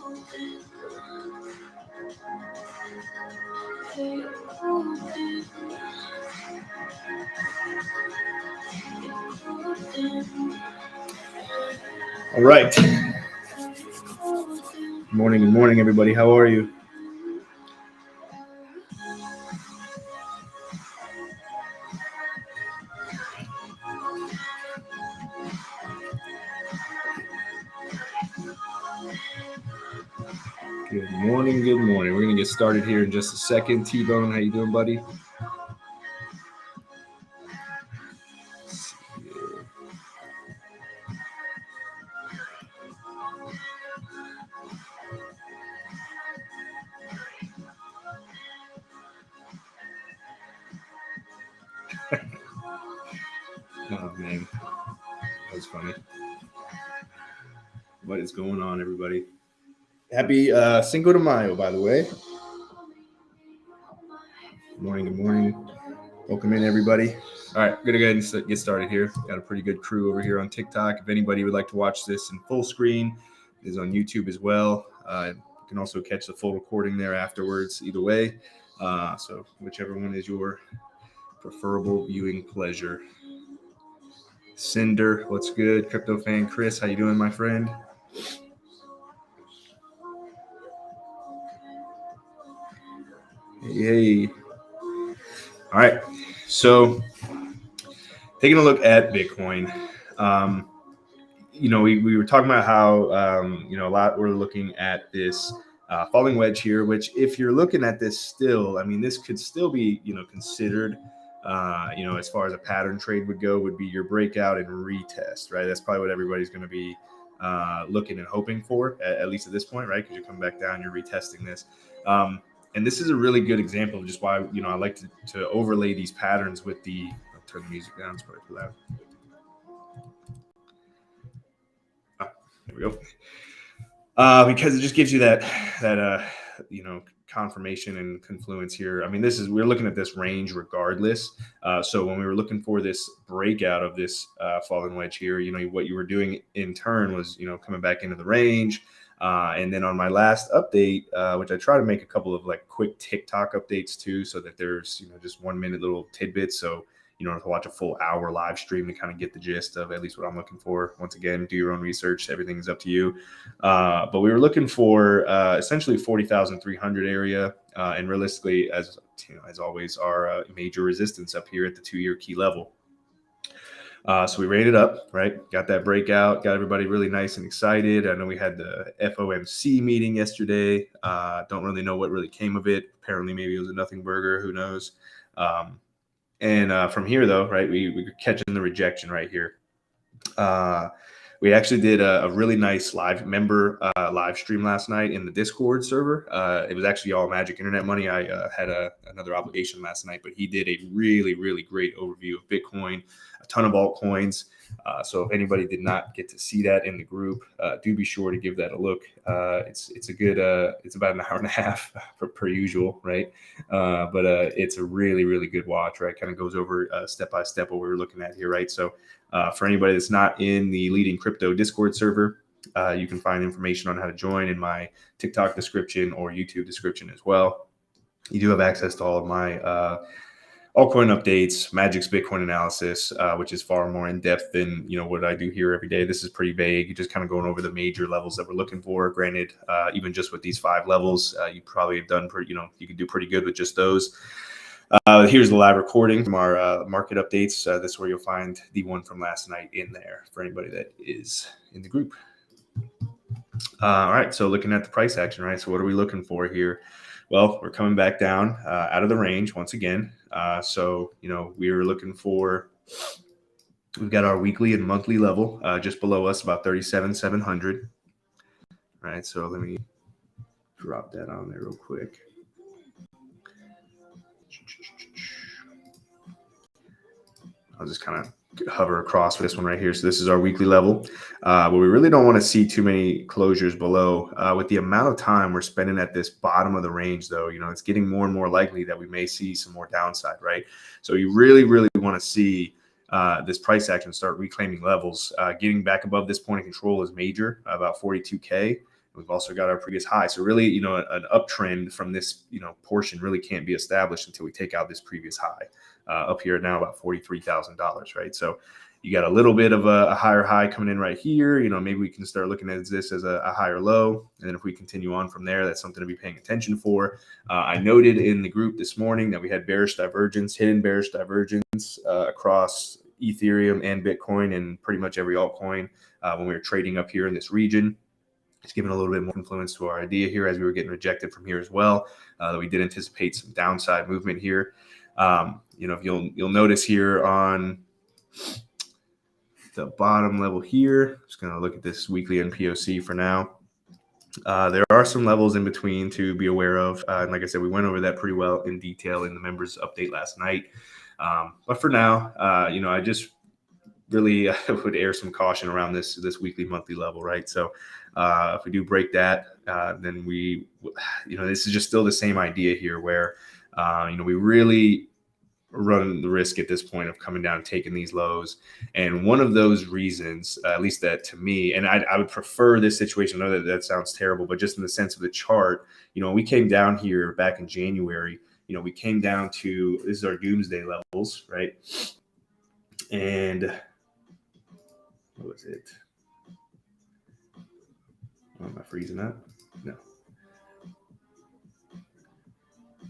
All right. Good morning, everybody. How are you? Good morning. Good morning. We're going to get started here in just a second. T-Bone, how you doing, buddy? Oh, man. That was funny. What is going on, everybody? Happy Cinco de Mayo, by the way. Good morning. Welcome in, everybody. All right, we're going to go ahead and get started here. Got a pretty good crew over here on TikTok. If anybody would like to watch this in full screen, it is on YouTube as well. You can also catch the full recording there afterwards, either way. So whichever one is your preferable viewing pleasure. Cinder, what's good? Crypto fan Chris, how you doing, my friend? Hey. All right, so taking a look at Bitcoin, we were talking about how, a lot we're looking at this falling wedge here, which if you're looking at this still, I mean, this could still be, considered, as far as a pattern trade would go, would be your breakout and retest, right? That's probably what everybody's going to be looking and hoping for, at least at this point, right? Because you're coming back down, you're retesting this. And this is a really good example of just why, I like to overlay these patterns with the, I'll turn the music down, it's probably too loud. There we go. Because it just gives you that confirmation and confluence here. I mean, we're looking at this range regardless. So when we were looking for this breakout of this falling wedge here, what you were doing in turn was, coming back into the range. And then on my last update, which I try to make a couple of like quick TikTok updates too, so that there's, just 1 minute little tidbits. So you don't have to watch a full hour live stream to kind of get the gist of at least what I'm looking for. Once again, do your own research. Everything's up to you. But we were looking for essentially 40,300 area. And realistically, as always, our major resistance up here at the 2-year key level. So we rated up, right? Got that breakout, got everybody really nice and excited. I know we had the FOMC meeting yesterday. Don't really know what really came of it. Apparently, maybe it was a nothing burger. Who knows? And from here, though, right, we were catching the rejection right here. We actually did a really nice live stream last night in the Discord server. It was actually all Magic Internet Money. I had another obligation last night, but he did a really, really great overview of Bitcoin, a ton of altcoins. So if anybody did not get to see that in the group, do be sure to give that a look. It's a good, it's about an hour and a half per usual, right? But it's a really, really good watch, right? Kind of goes over step by step what we were looking at here, right? So for anybody that's not in the Leading Crypto Discord server, you can find information on how to join in my TikTok description or YouTube description as well. You do have access to all of my altcoin updates, Magic's Bitcoin analysis, which is far more in depth than what I do here every day. This is pretty vague. You're just kind of going over the major levels that we're looking for. Granted, even just with these 5 levels, you probably have done you can do pretty good with just those. Here's the live recording from our market updates. This is where you'll find the one from last night in there for anybody that is in the group. All right, so looking at the price action, right? So what are we looking for here? Well, we're coming back down out of the range once again. So we were looking for, we've got our weekly and monthly level just below us, about 37,700. All right, so let me drop that on there real quick. I'll just kind of hover across this one right here. So this is our weekly level, but we really don't want to see too many closures below. With the amount of time we're spending at this bottom of the range, though, it's getting more and more likely that we may see some more downside, right? So you really, really want to see this price action start reclaiming levels. Getting back above this point of control is major, about 42K. We've also got our previous high. So really, an uptrend from this, portion really can't be established until we take out this previous high up here now about $43,000, right? So you got a little bit of a higher high coming in right here. Maybe we can start looking at this as a higher low. And then if we continue on from there, that's something to be paying attention for. I noted in the group this morning that we had bearish divergence, hidden bearish divergence across Ethereum and Bitcoin and pretty much every altcoin when we were trading up here in this region. It's given a little bit more influence to our idea here as we were getting rejected from here as well. That we did anticipate some downside movement here. If you'll notice here on the bottom level here, just going to look at this weekly NPOC for now. There are some levels in between to be aware of. And like I said, we went over that pretty well in detail in the members update last night. But for now, I just really would air some caution around this weekly, monthly level, right? So if we do break that, then this is just still the same idea here where, we really run the risk at this point of coming down and taking these lows. And one of those reasons, at least that to me, and I would prefer this situation. I know that sounds terrible, but just in the sense of the chart, we came down here back in January, we came down to, this is our doomsday levels, right? And what was it? Oh, am I freezing up? No.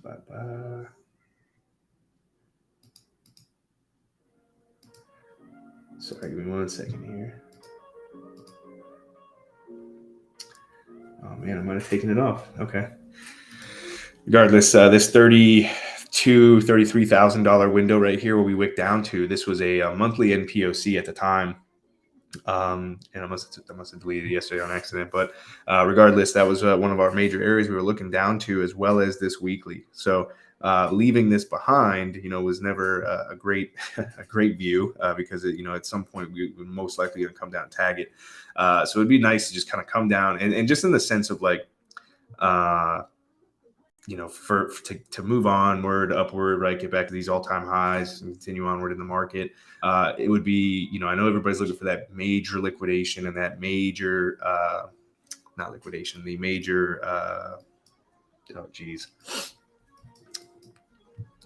Bye-bye. Sorry, give me 1 second here. Oh man, I might have taken it off. Okay. Regardless, this $33,000 window right here where we wicked down to, this was a monthly NPOC at the time. And I must have deleted it yesterday on accident, but regardless, that was one of our major areas we were looking down to, as well as this weekly. So leaving this behind, was never a great view because at some point we would most likely going to come down and tag it. So it'd be nice to just kind of come down and just in the sense of like, to move onward, upward, right, get back to these all-time highs and continue onward in the market. It would be, I know everybody's looking for that major liquidation and that major, not liquidation, the major,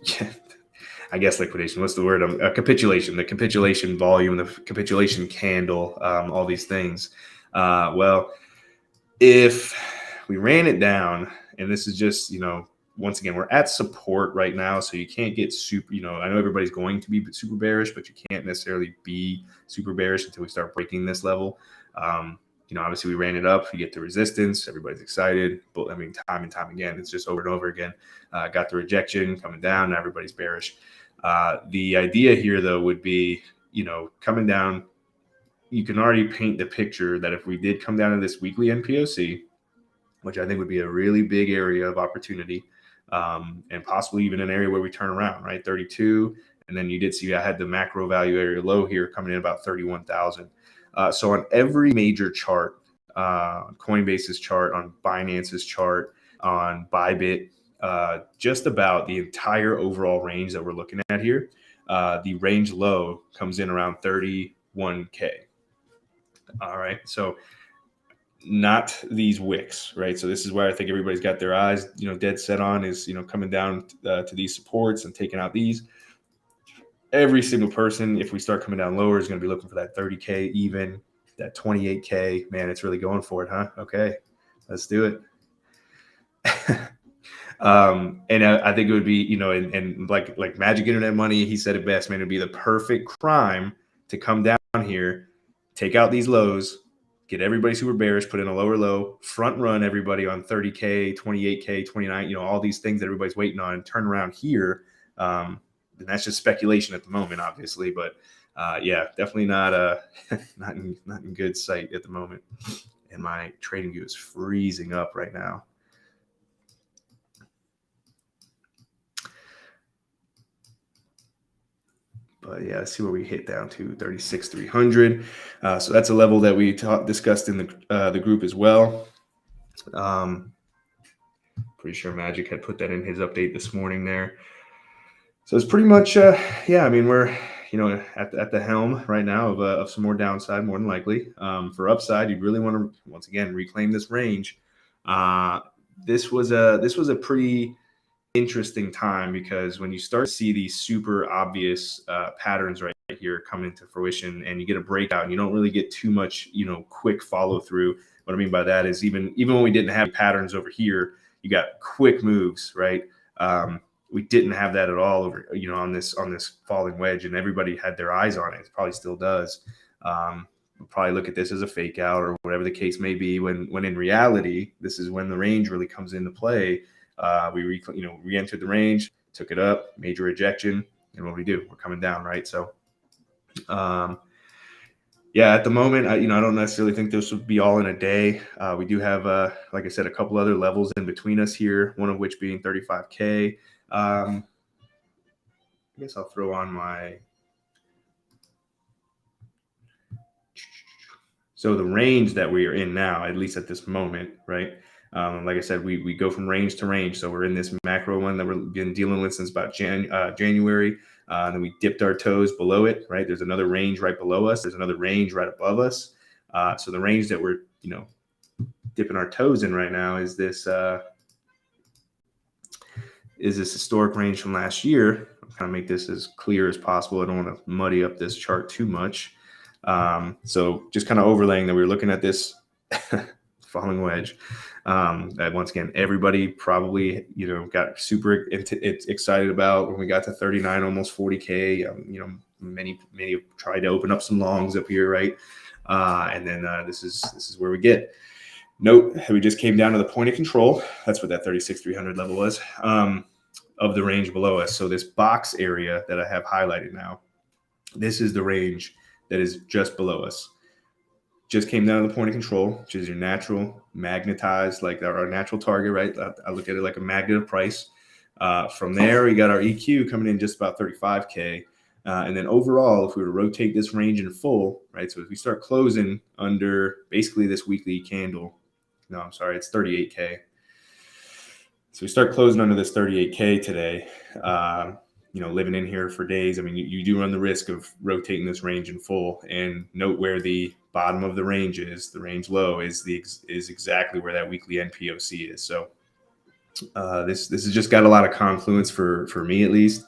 yeah, I guess liquidation. What's the word? Capitulation, the capitulation volume, the capitulation candle, all these things. Well, if we ran it down, and this is just, once again, we're at support right now, so you can't get super, I know everybody's going to be super bearish, but you can't necessarily be super bearish until we start breaking this level. Obviously we ran it up, you get the resistance, everybody's excited, but I mean, time and time again, it's just over and over again. Got the rejection coming down, now everybody's bearish. The idea here though would be, coming down, you can already paint the picture that if we did come down to this weekly NPOC, which I think would be a really big area of opportunity, and possibly even an area where we turn around, right? 32. And then you did see I had the macro value area low here coming in about 31,000. So on every major chart, Coinbase's chart, on Binance's chart, on Bybit, just about the entire overall range that we're looking at here, the range low comes in around 31K. All right. So not these wicks, right? So this is where I think everybody's got their eyes, dead set on is, coming down to these supports and taking out these. Every single person, if we start coming down lower, is going to be looking for that 30K, even that 28K. Man, it's really going for it, huh? Okay, let's do it. And I think it would be, and like Magic Internet Money, he said it best, man, it'd be the perfect crime to come down here, take out these lows, get everybody super bearish, put in a lower low, front run everybody on 30K, 28K, 29, all these things that everybody's waiting on, and turn around here. And that's just speculation at the moment, obviously, but yeah, definitely not in good sight at the moment. And my trading view is freezing up right now. But yeah, let's see where we hit down to 36,300. So that's a level that we discussed in the group as well. Pretty sure Magic had put that in his update this morning there. So it's pretty much, yeah, I mean, we're, at the helm right now of some more downside, more than likely. For upside, you'd really want to once again reclaim this range. This was a pretty interesting time, because when you start to see these super obvious patterns right here come into fruition, and you get a breakout, and you don't really get too much quick follow through. What I mean by that is even when we didn't have patterns over here, you got quick moves, right? We didn't have that at all over on this falling wedge, and everybody had their eyes on it. It probably still does. We'll probably look at this as a fake out or whatever the case may be, when in reality, this is when the range really comes into play. We re-entered the range, took it up, major rejection, and what do? We're coming down, right? So, yeah, at the moment, I don't necessarily think this would be all in a day. We do have, like I said, a couple other levels in between us here, one of which being 35K. I guess I'll throw on my. So the range that we are in now, at least at this moment, right? Like I said, we go from range to range. So we're in this macro one that we've been dealing with since about January. Then we dipped our toes below it, right? There's another range right below us. There's another range right above us. So the range that we're, dipping our toes in right now is this historic range from last year. I'm trying to make this as clear as possible. I don't want to muddy up this chart too much. So just kind of overlaying that we were looking at this falling wedge. That once again, everybody probably, got super excited about when we got to 39, almost 40K. Many have tried to open up some longs up here, right? And then this is where we get. Note, we just came down to the point of control. That's what that 36,300 level was, of the range below us. So this box area that I have highlighted now, this is the range that is just below us. Just came down to the point of control, which is your natural magnetized, like our natural target, right? I look at it like a magnet of price. From there, we got our EQ coming in just about 35K. And then overall, if we were to rotate this range in full, right? So if we start closing under basically this weekly candle, no, I'm sorry, it's 38K. So we start closing under this 38K today, living in here for days. I mean, you do run the risk of rotating this range in full. And note where the bottom of the range is, the range low is exactly where that weekly NPOC is. So this has just got a lot of confluence for me, at least.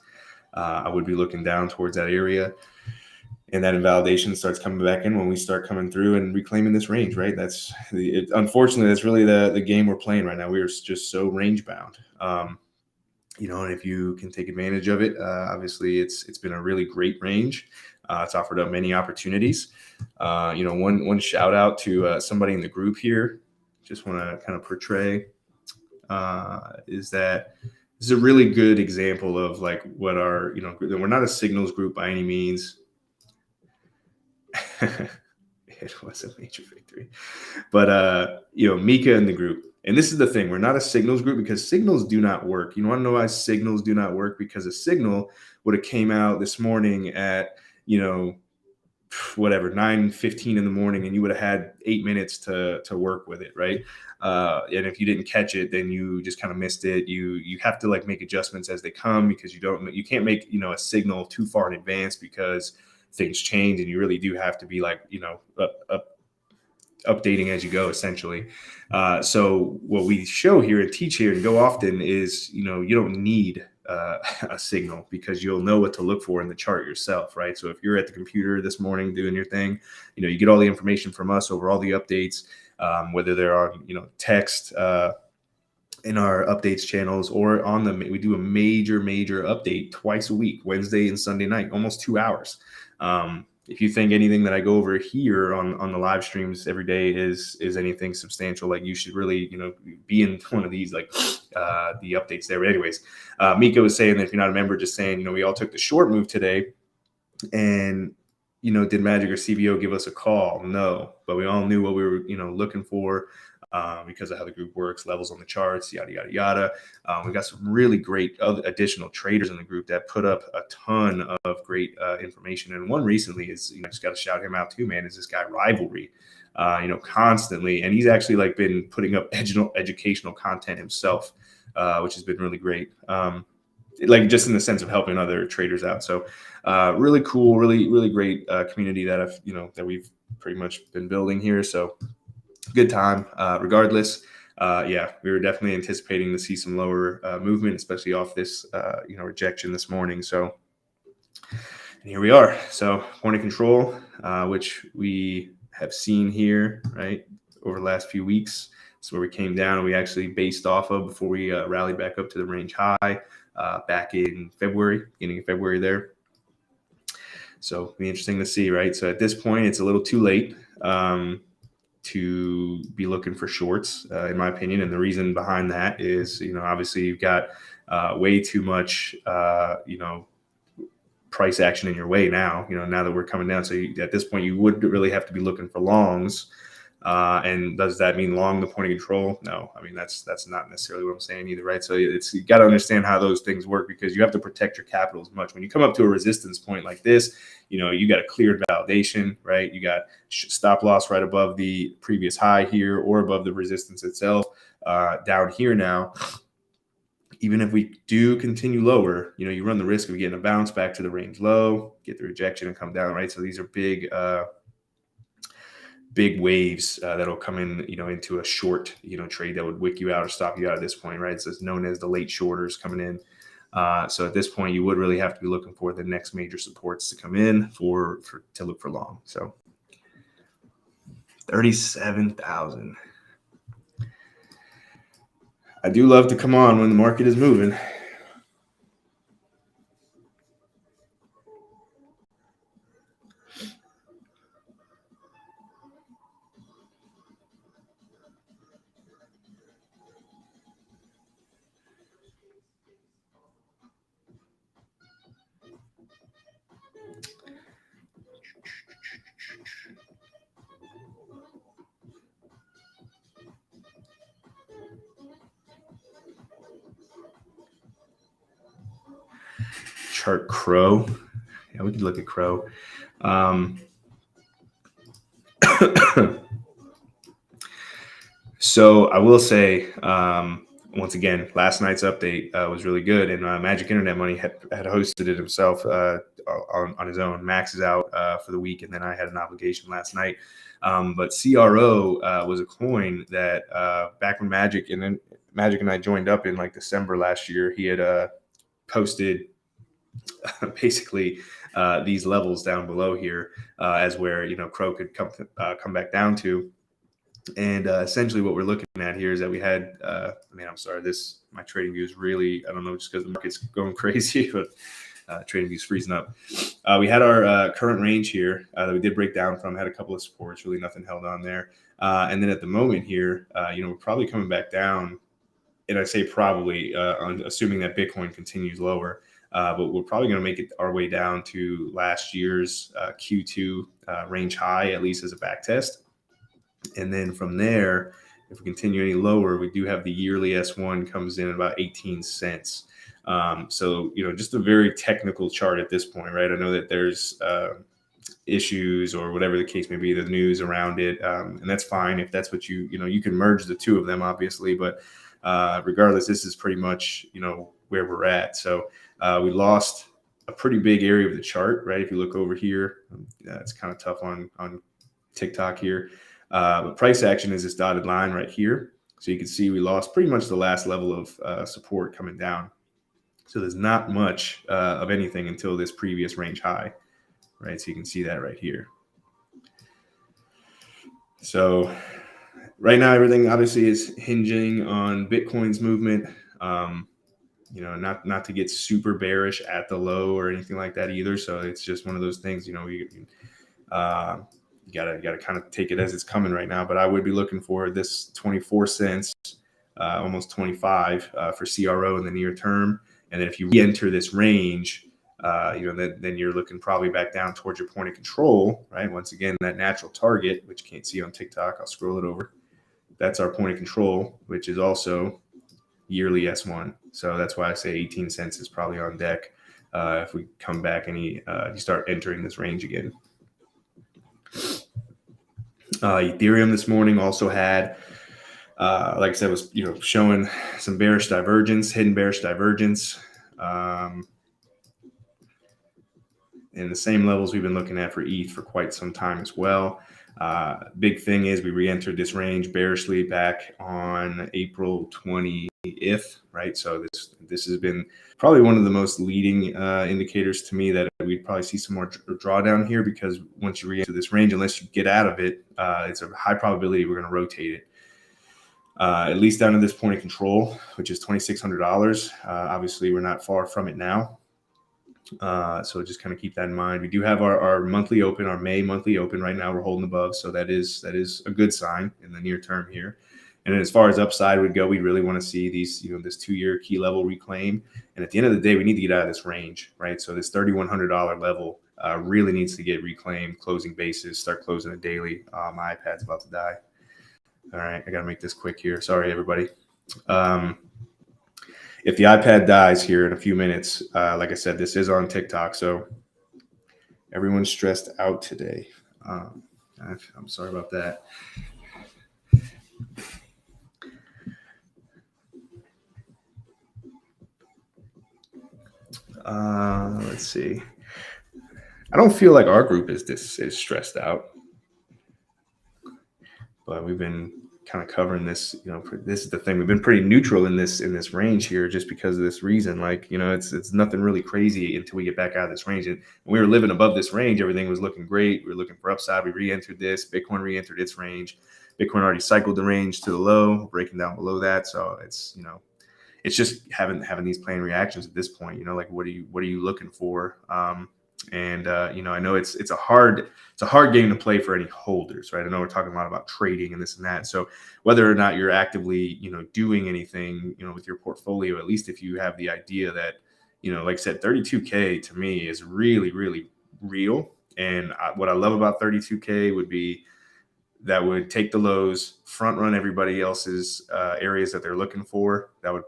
I would be looking down towards that area, and that invalidation starts coming back in when we start coming through and reclaiming this range, right? Unfortunately, that's really the game we're playing right now. We're just so range bound. And if you can take advantage of it, obviously it's been a really great range. It's offered up many opportunities. One shout out to somebody in the group here. Just want to kind of portray is that this is a really good example of like what our, we're not a signals group by any means. It was a major victory, but Mika in the group. And this is the thing, we're not a signals group because signals do not work. You want to know why signals do not work? Because a signal would have came out this morning at, 9:15 in the morning, and you would have had 8 minutes to work with it, right? And if you didn't catch it, then you just kind of missed it. You have to like make adjustments as they come, because you can't make, a signal too far in advance, because things change, and you really do have to be like, updating as you go, essentially. So what we show here and teach here and go often is, you don't need a signal, because you'll know what to look for in the chart yourself, right? So if you're at the computer this morning doing your thing, you get all the information from us over all the updates, whether they're on, text in our updates channels, or on we do a major update twice a week, Wednesday and Sunday night, almost 2 hours. If you think anything that I go over here on the live streams every day is anything substantial, like you should really, be in one of these, like the updates there. But anyways, Mika was saying that if you're not a member, just saying, we all took the short move today, and, did Magic or CBO give us a call? No, but we all knew what we were, looking for. Because of how the group works, levels on the charts, yada, yada, yada. We got some really great additional traders in the group that put up a ton of great information. And one recently is, just got to shout him out too, man, is this guy Rivalry, constantly. And he's actually like been putting up educational content himself, which has been really great. like just in the sense of helping other traders out. So really cool, really great community that that we've pretty much been building here. So good time. Regardless, yeah, we were definitely anticipating to see some lower movement, especially off this rejection this morning. So and here we are. So point of control, which we have seen here, right, over the last few weeks. So where we came down and we actually based off of before we rallied back up to the range high back in February, beginning of February there. So it'll be interesting to see, right? So at this point, it's a little too late to be looking for shorts, in my opinion. And the reason behind that is, obviously you've got way too much, price action in your way now, now that we're coming down. So at this point, you would really have to be looking for longs. And does that mean long the point of control? No, I mean, that's not necessarily what I'm saying either, right? So you got to understand how those things work, because you have to protect your capital as much. When you come up to a resistance point like this, you got a cleared validation, right? You got stop loss right above the previous high here or above the resistance itself. Down here now, even if we do continue lower, you run the risk of getting a bounce back to the range low, get the rejection and come down, right? So these are big waves that'll come in, into a short, trade that would wick you out or stop you out at this point, right? So it's known as the late shorters coming in. So at this point, you would really have to be looking for the next major supports to come in to look for long. So 37,000. I do love to come on when the market is moving. Chart Crow. Yeah, we could look at Crow. So I will say, once again, last night's update was really good, and Magic Internet Money had hosted it himself on his own. Max is out for the week, and then I had an obligation last night. But CRO was a coin that back when Magic and I joined up in like December last year, he had posted basically these levels down below here as where Crow could come back down to. And essentially what we're looking at here is that we had, I'm sorry, my trading view is really, I don't know, just because the market's going crazy, but trading view is freezing up. We had our current range here that we did break down from, had a couple of supports, really nothing held on there. And then at the moment here, we're probably coming back down. And I say probably, assuming that Bitcoin continues lower. But we're probably going to make it our way down to last year's Q2 range high, at least as a back test. And then from there, if we continue any lower, we do have the yearly S1 comes in at about 18 cents. So, just a very technical chart at this point, right? I know that there's issues or whatever the case may be, the news around it. And that's fine if that's what you can merge the two of them, obviously. But regardless, this is pretty much, where we're at. So we lost a pretty big area of the chart, right? If you look over here, it's kind of tough on TikTok here. But price action is this dotted line right here. So you can see we lost pretty much the last level of support coming down. So there's not much of anything until this previous range high, right? So you can see that right here. So right now, everything obviously is hinging on Bitcoin's movement. Not to get super bearish at the low or anything like that either. So it's just one of those things, you gotta kind of take it as it's coming right now. But I would be looking for this 24 cents, almost 25 for CRO in the near term. And then if you re-enter this range, then you're looking probably back down towards your point of control, right? Once again, that natural target, which you can't see on TikTok, I'll scroll it over. That's our point of control, which is also yearly S1. So that's why I say 18 cents is probably on deck if we come back and you start entering this range again. Ethereum this morning also had, like I said, was showing some bearish divergence, hidden bearish divergence. And the same levels we've been looking at for ETH for quite some time as well. Big thing is we re-entered this range bearishly back on April 20th, right? So this has been probably one of the most leading indicators to me that we'd probably see some more drawdown here, because once you re-enter this range, unless you get out of it, it's a high probability we're going to rotate it. At least down to this point of control, which is $2,600. Obviously, we're not far from it now. So just kind of keep that in mind. We do have our monthly open, our May monthly open right now. We're holding above, so that is a good sign in the near term here. And then as far as upside would go, we really want to see these, this 2-year key level reclaim. And at the end of the day, we need to get out of this range, right? So this $3,100 level really needs to get reclaimed. Closing basis, start closing it daily. My iPad's about to die. All right, I got to make this quick here. Sorry, everybody. If the iPad dies here in a few minutes, like I said, this is on TikTok, so everyone's stressed out today. I'm sorry about that. Let's see. I don't feel like our group is stressed out, but we've been kind of covering this. This is the thing. We've been pretty neutral in this range here, just because of this reason. Like, it's nothing really crazy until we get back out of this range. And when we were living above this range, everything was looking great. We were looking for upside. We re-entered this. Bitcoin re-entered its range. Bitcoin already cycled the range to the low, breaking down below that. So it's it's just having these plain reactions at this point. Like, what are you looking for? I know it's a hard game to play for any holders, right? I know we're talking a lot about trading and this and that. So whether or not you're actively, doing anything, with your portfolio, at least if you have the idea that, like I said, 32K to me is really, really real. And what I love about 32K would be that would take the lows, front run everybody else's areas that they're looking for. That would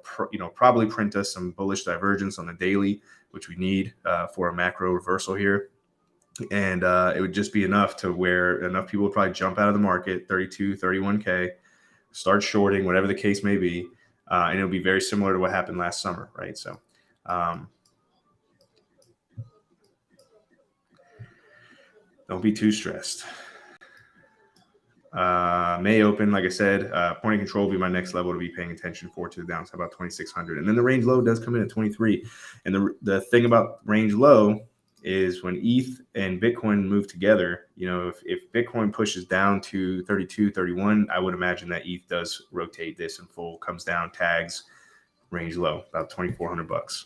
probably print us some bullish divergence on the daily, which we need for a macro reversal here. And it would just be enough to where enough people would probably jump out of the market, 32, 31K, start shorting, whatever the case may be. And it'll be very similar to what happened last summer, right? So don't be too stressed. May open, like I said, point of control will be my next level to be paying attention for to the downside, about 2,600. And then the range low does come in at 23. And the thing about range low is when ETH and Bitcoin move together, if Bitcoin pushes down to 32, 31, I would imagine that ETH does rotate this in full, comes down, tags range low, about $2,400.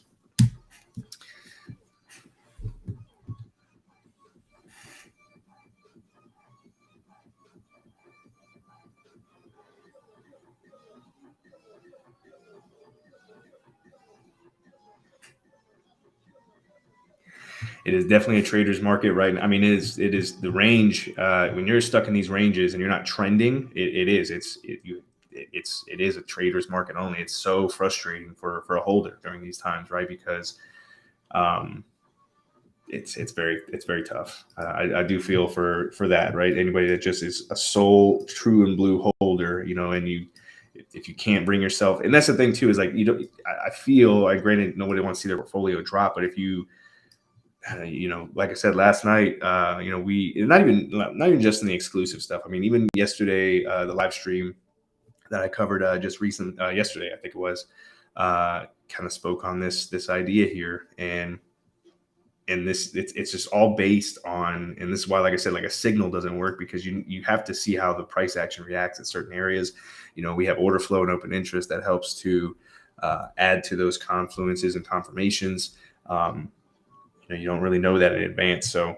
It is definitely a trader's market right now. I mean, it is the range. When you're stuck in these ranges and you're not trending, it is a trader's market only. It's so frustrating for a holder during these times, right? Because it's very tough. I do feel for that, right? Anybody that just is a sole true and blue holder, and if you can't bring yourself, and that's the thing too, is like, I feel, granted, nobody wants to see their portfolio drop, but if you, like I said last night, we not even just in the exclusive stuff. I mean, even yesterday, the live stream that I covered yesterday, I think it was, kind of spoke on this idea here, and this it's just all based on, and this is why, like I said, like a signal doesn't work, because you have to see how the price action reacts in certain areas. We have order flow and open interest that helps to add to those confluences and confirmations. You don't really know that in advance. So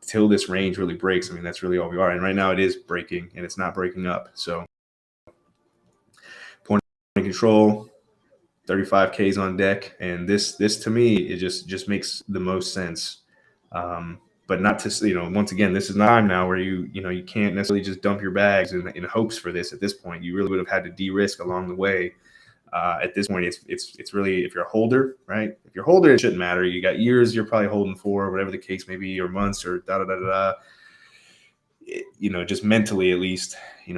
until this range really breaks, I mean, that's really all we are. And right now it is breaking, and it's not breaking up. So point of control, 35Ks on deck. And this to me, it just makes the most sense. But not to, once again, this is not time now where you can't necessarily just dump your bags in hopes for this. At this point, you really would have had to de-risk along the way. At this point, it's really, if you're a holder, right? If you're a holder, it shouldn't matter. You got years you're probably holding for, whatever the case may be, or months, or just mentally at least,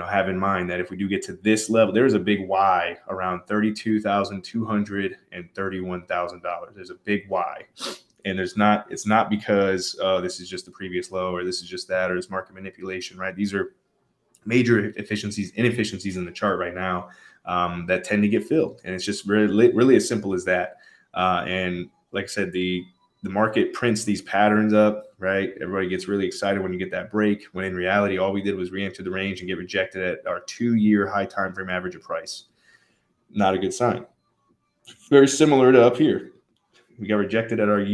have in mind that if we do get to this level, there's a big Y around $32,200 and $31,000. There's a big Y. And it's not because this is just the previous low or this is just that or it's market manipulation, right? These are major inefficiencies in the chart right now that tend to get filled. And it's just really as simple as that. And like I said, the market prints these patterns up, right? Everybody gets really excited when you get that break, when in reality, all we did was re-enter the range and get rejected at our 2-year high time frame average of price. Not a good sign. Very similar to up here. We got rejected at our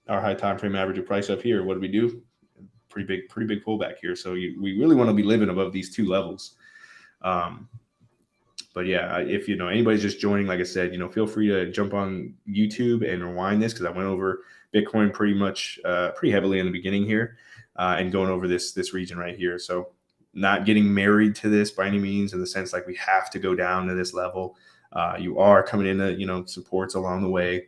high time frame average of price up here. What did we do? Pretty big pullback here. So we really want to be living above these 2 levels. But yeah, if anybody's just joining, like I said, feel free to jump on YouTube and rewind this because I went over Bitcoin pretty heavily in the beginning here and going over this region right here. So not getting married to this by any means in the sense like we have to go down to this level. You are coming into supports along the way.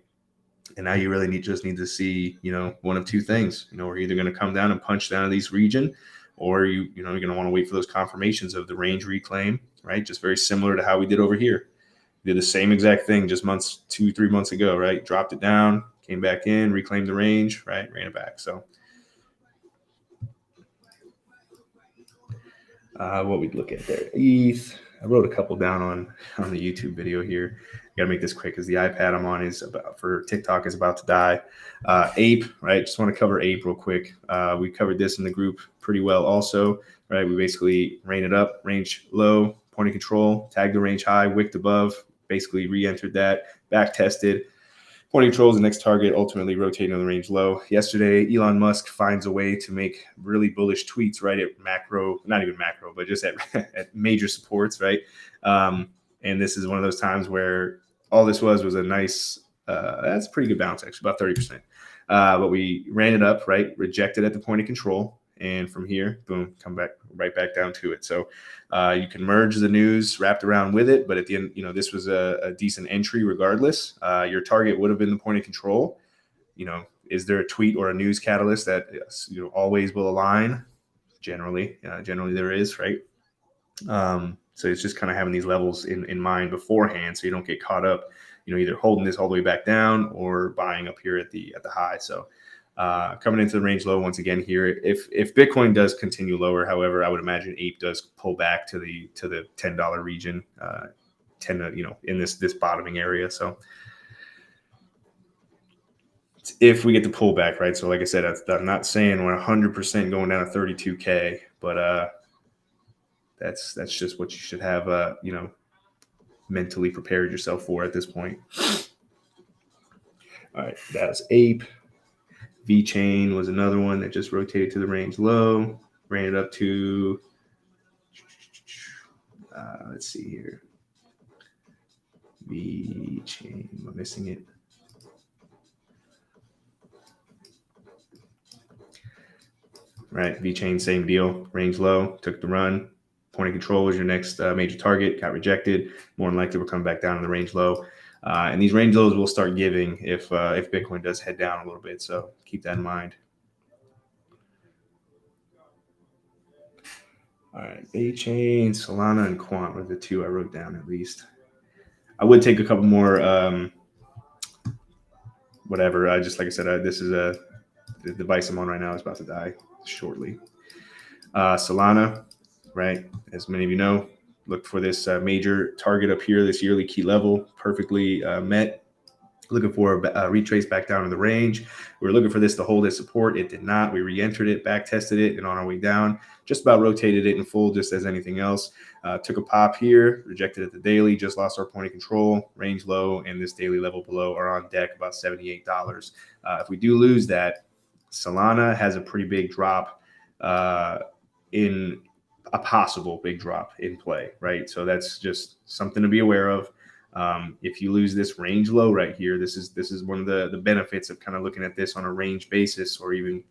And now you really just need to see, one of 2 things. We're either going to come down and punch down to this region, or you're going to want to wait for those confirmations of the range reclaim, right? Just very similar to how we did over here. We did the same exact thing just 2-3 months ago, right? Dropped it down, came back in, reclaimed the range, right? Ran it back. So what we'd look at there, ETH. I wrote a couple down on the YouTube video here. Got to make this quick because the iPad I'm on for TikTok is about to die. APE, right? Just want to cover APE real quick. We covered this in the group pretty well also, right? We basically ran it up, range low, point of control, tagged the range high, wicked above, basically re-entered that, back tested. Point of control is the next target, ultimately rotating on the range low. Yesterday, Elon Musk finds a way to make really bullish tweets right at not even macro, but just at major supports, right? And this is one of those times where all this was a nice, that's a pretty good bounce actually, about 30%. But we ran it up, right? Rejected at the point of control. And from here, boom, come back right back down to it. So you can merge the news wrapped around with it. But at the end, this was a decent entry regardless. Your target would have been the point of control. Is there a tweet or a news catalyst that always will align? Generally there is, right? So it's just kind of having these levels in mind beforehand so you don't get caught up, either holding this all the way back down or buying up here at the high. So coming into the range low once again here. If Bitcoin does continue lower, however, I would imagine APE does pull back to the $10 region, in this bottoming area. So if we get the pullback, right? So like I said, I'm not saying we're 100% going down to 32K, but that's just what you should have, mentally prepared yourself for at this point. All right, that's APE. V-Chain was another one that just rotated to the range low, ran it up to, let's see here. V-Chain, am I missing it? Right, V-Chain, same deal, range low, took the run. Point of control was your next major target, got rejected. More than likely, we're coming back down to the range low. And these range lows will start giving if Bitcoin does head down a little bit. So keep that in mind. All right, A-Chain, Solana, and Quant were the 2 I wrote down at least. I would take a couple more, whatever. Just like I said, this is the device I'm on right now is about to die shortly. Solana, right? As many of you know, look for this major target up here, this yearly key level, perfectly met. Looking for a retrace back down in the range. We were looking for this to hold as support. It did not. We re-entered it, back tested it, and on our way down, just about rotated it in full, just as anything else. Took a pop here, rejected at the daily, just lost our point of control, range low, and this daily level below are on deck, about $78. If we do lose that, Solana has a pretty big drop in a possible big drop in play, right? So that's just something to be aware of. If you lose this range low right here, this is one of the benefits of kind of looking at this on a range basis, or even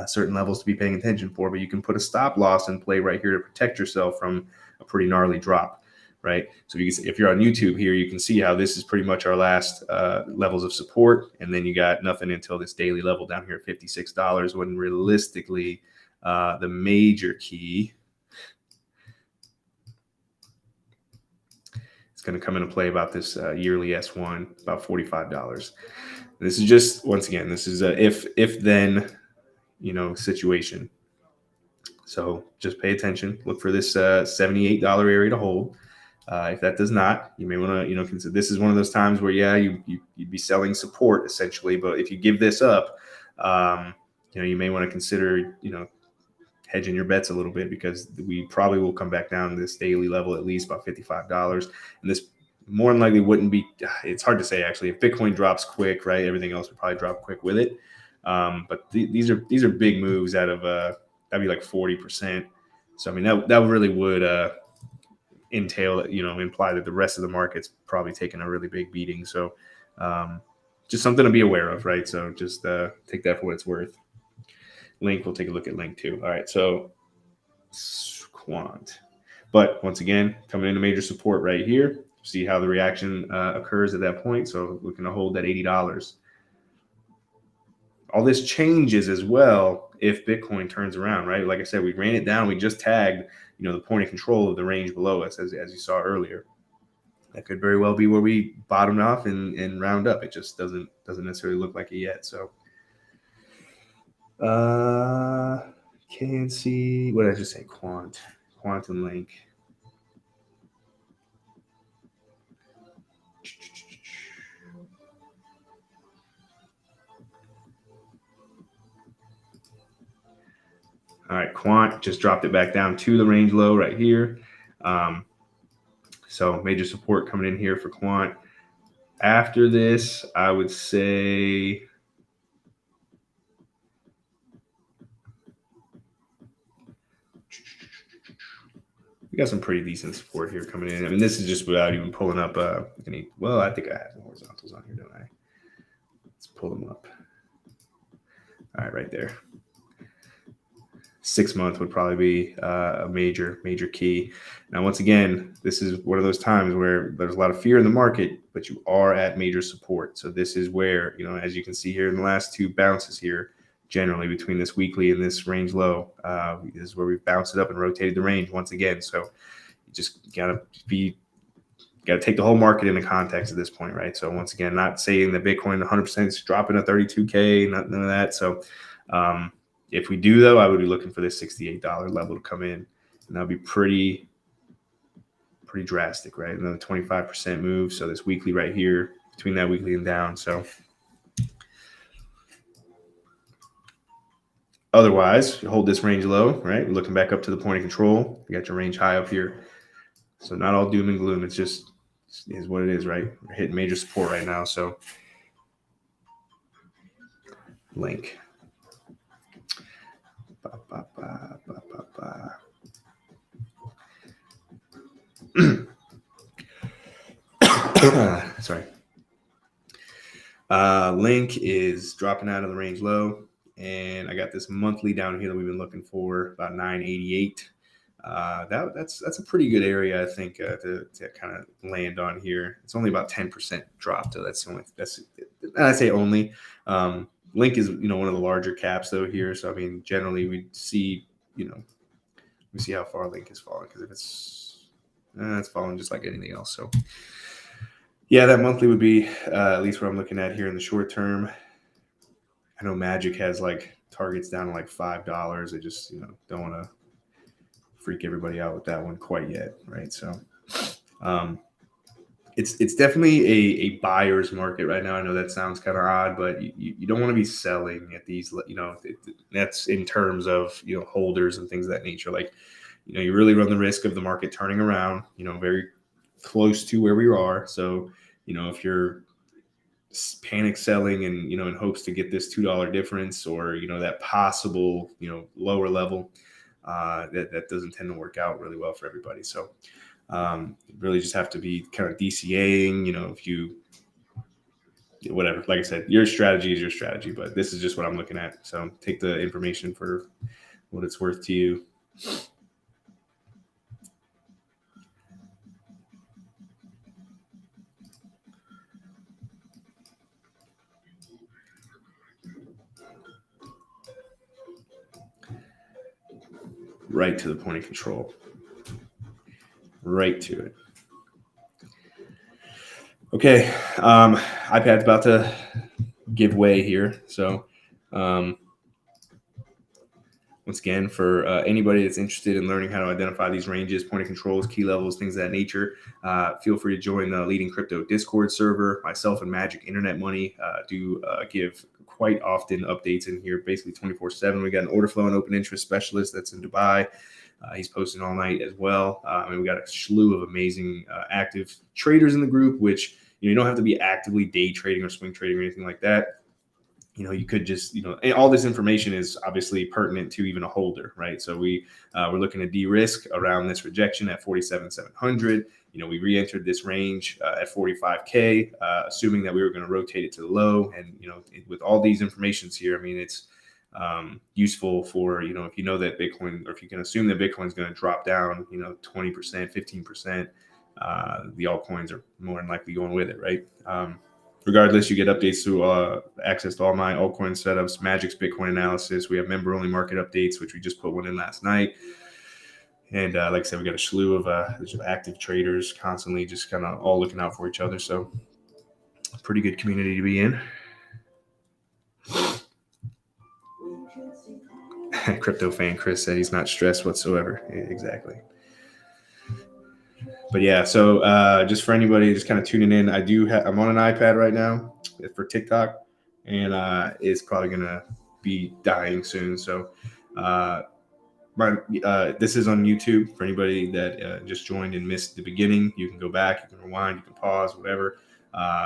certain levels to be paying attention for. But you can put a stop loss in play right here to protect yourself from a pretty gnarly drop, right? So if you're on YouTube here, you can see how this is pretty much our last levels of support, and then you got nothing until this daily level down here at $56. When realistically, The major key is going to come into play about this yearly S1, about $45. This is just, once again, this is a if then, situation. So just pay attention. Look for this $78 area to hold. If that does not, you may want to, consider. This is one of those times where, you'd be selling support essentially. But if you give this up, you may want to consider, hedging your bets a little bit, because we probably will come back down to this daily level at least about $55. And this more than likely wouldn't be. It's hard to say actually. If Bitcoin drops quick, right, everything else would probably drop quick with it. But these are big moves out of that'd be like 40%. So I mean that really would entail, imply that the rest of the market's probably taking a really big beating. So just something to be aware of, right? So just take that for what it's worth. Link, we'll take a look at Link too. All right, so Quant. But once again, coming into major support right here. See how the reaction occurs at that point. So we're going to hold that $80. All this changes as well if Bitcoin turns around, right? Like I said, we ran it down. We just tagged, the point of control of the range below us, as you saw earlier. That could very well be where we bottomed off and round up. It just doesn't necessarily look like it yet. So, KNC. What did I just say? Quantum Link. All right, Quant just dropped it back down to the range low right here. So major support coming in here for Quant. After this, I would say we got some pretty decent support here coming in. I mean, this is just without even pulling up any. Well, I think I have some horizontals on here, don't I? Let's pull them up. All right, right there. 6 month would probably be a major key. Now, once again, this is one of those times where there's a lot of fear in the market, but you are at major support. So this is where, as you can see here in the last two bounces here, generally between this weekly and this range low, this is where we've bounced it up and rotated the range once again. So you just gotta take the whole market into context at this point, right? So once again, not saying that Bitcoin 100% is dropping to 32K, none of that. So if we do, though, I would be looking for this $68 level to come in, and that would be pretty drastic, right? Another 25% move. So this weekly right here, between that weekly and down. So otherwise, you hold this range low, right? You're looking back up to the point of control. You got your range high up here. So not all doom and gloom. It's just is what it is, right? We're hitting major support right now. So Link. Sorry. Link is dropping out of the range low, and I got this monthly down here that we've been looking for, about 988. That's a pretty good area, I think, to kind of land on here. It's only about 10% drop, so that's I say only. Link is one of the larger caps though here, so I mean generally we see how far Link is falling, because if it's falling just like anything else. So yeah, that monthly would be at least what I'm looking at here in the short term. I know Magic has like targets down to like $5. I just don't want to freak everybody out with that one quite yet, right? So it's definitely a buyer's market right now. I know that sounds kind of odd, but you don't want to be selling at these, that's in terms of holders and things of that nature. Like you really run the risk of the market turning around, very close to where we are. So if you're panic selling and in hopes to get this $2 difference, or that possible lower level, that doesn't tend to work out really well for everybody. So really just have to be kind of DCAing, if you whatever, like I said, your strategy is your strategy, but this is just what I'm looking at. So take the information for what it's worth to you. right to the point of control. Right to it. Okay, iPad's about to give way here. So once again, for anybody that's interested in learning how to identify these ranges, point of controls, key levels, things of that nature, feel free to join the Leading Crypto Discord server. Myself and Magic Internet Money do give quite often updates in here, basically 24/7. We got an order flow and open interest specialist that's in Dubai. He's posting all night as well. And we got a slew of amazing active traders in the group, which you don't have to be actively day trading or swing trading or anything like that. You could just, and all this information is obviously pertinent to even a holder, right? So we're looking to de-risk around this rejection at 47,700. We re-entered this range at 45K, assuming that we were going to rotate it to the low. And, with all these informations here, I mean, it's useful for, if you know that Bitcoin, or if you can assume that Bitcoin is going to drop down, 20%, 15%, the altcoins are more than likely going with it, right? Regardless, you get updates through access to all my altcoin setups, Magic's Bitcoin analysis. We have member-only market updates, which we just put one in last night. And like I said, we got a slew of active traders constantly just kind of all looking out for each other. So pretty good community to be in. Crypto fan Chris said he's not stressed whatsoever. Yeah, exactly. But yeah, so just for anybody just kind of tuning in, I'm on an iPad right now for TikTok, and it's probably gonna be dying soon. So this is on YouTube for anybody that just joined and missed the beginning. You can go back, you can rewind, you can pause, whatever.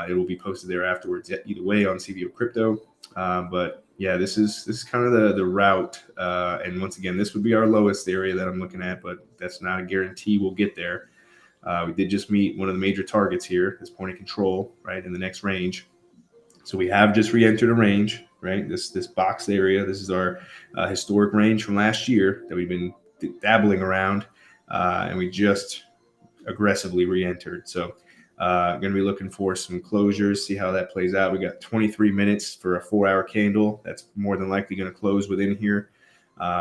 It will be posted there afterwards. Either way on CVO Crypto. But yeah, this is kind of the route. And once again, this would be our lowest area that I'm looking at, but that's not a guarantee we'll get there. We did just meet one of the major targets here, this point of control, right, in the next range. So we have just re-entered a range, right? This boxed area. This is our historic range from last year that we've been dabbling around, and we just aggressively re-entered. So going to be looking for some closures, see how that plays out. We got 23 minutes for a 4-hour candle. That's more than likely going to close within here.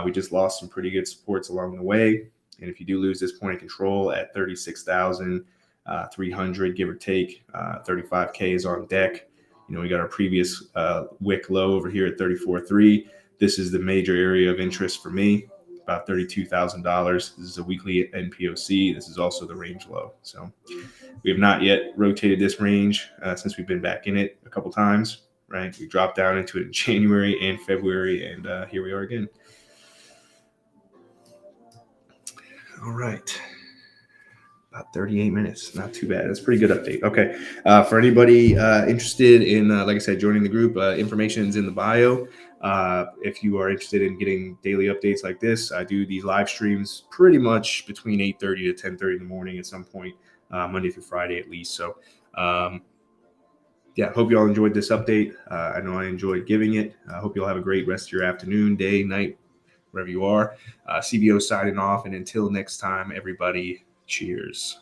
We just lost some pretty good supports along the way. And if you do lose this point of control at 36,300, give or take, 35K is on deck. We got our previous wick low over here at 34.3. This is the major area of interest for me, about $32,000. This is a weekly NPOC. This is also the range low. So we have not yet rotated this range since we've been back in it a couple times, right? We dropped down into it in January and February, and here we are again. All right. About 38 minutes. Not too bad. That's a pretty good update. Okay. For anybody interested in, like I said, joining the group, information is in the bio. If you are interested in getting daily updates like this, I do these live streams pretty much between 8:30 to 10:30 in the morning at some point, Monday through Friday at least. So, yeah, hope you all enjoyed this update. I know I enjoyed giving it. I hope you all have a great rest of your afternoon, day, night, wherever you are. CBO signing off. And until next time, everybody, cheers.